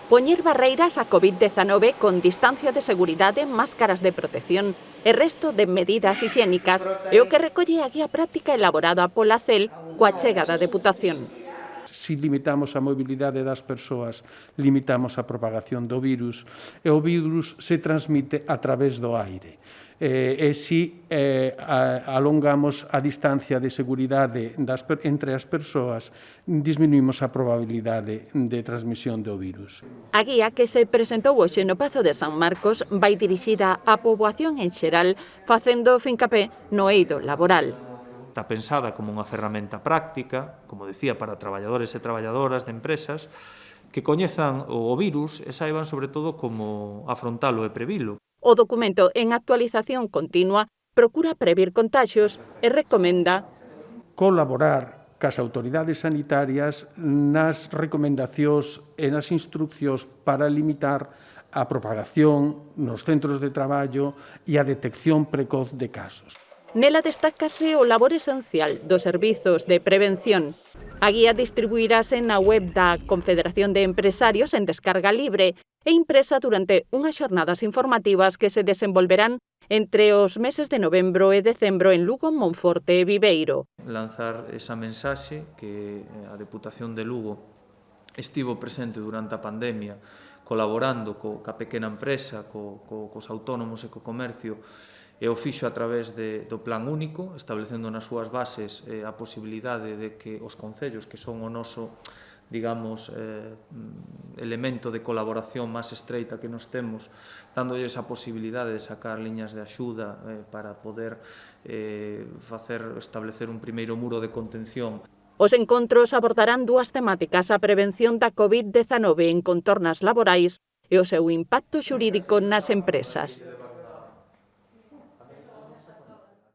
Poñer barreiras á COVID-19 con distancia de seguridade, máscaras de protección e resto de medidas hixiénicas é o que recolle a guía práctica elaborada pola CEL coa chega da Deputación. Si limitamos a mobilidade das persoas, limitamos a propagación do virus, e o virus se transmite a través do aire. E si alongamos a distancia de seguridade entre as persoas, disminuímos a probabilidade de transmisión do virus. A guía que se presentou hoxe no Pazo de San Marcos vai dirixida á poboación en xeral, facendo fincapé no eido laboral. Está pensada como unha ferramenta práctica, como decía, para traballadores e traballadoras de empresas, que coñezan o virus e saiban sobre todo como afrontalo e previlo. O documento, en actualización continua, procura previr contaxios e recomenda colaborar cas autoridades sanitarias nas recomendacións e nas instruccións para limitar a propagación nos centros de traballo e a detección precoz de casos. Nela destácase o labor esencial dos servizos de prevención. A guía distribuirase na web da Confederación de Empresarios en descarga libre e impresa durante unhas xornadas informativas que se desenvolverán entre os meses de novembro e decembro en Lugo, Monforte e Viveiro. Lanzar esa mensaxe que a Deputación de Lugo estivo presente durante a pandemia, colaborando ca pequena empresa, cos autónomos e co comercio, e o fixo a través do Plan Único, establecendo nas súas bases a posibilidade de que os concellos, que son o noso, digamos, elemento de colaboración máis estreita que nos temos, dándolle esa posibilidade de sacar liñas de axuda para poder establecer un primeiro muro de contención. Os encontros abordarán dúas temáticas: a prevención da COVID-19 en contornas laborais e o seu impacto xurídico nas empresas.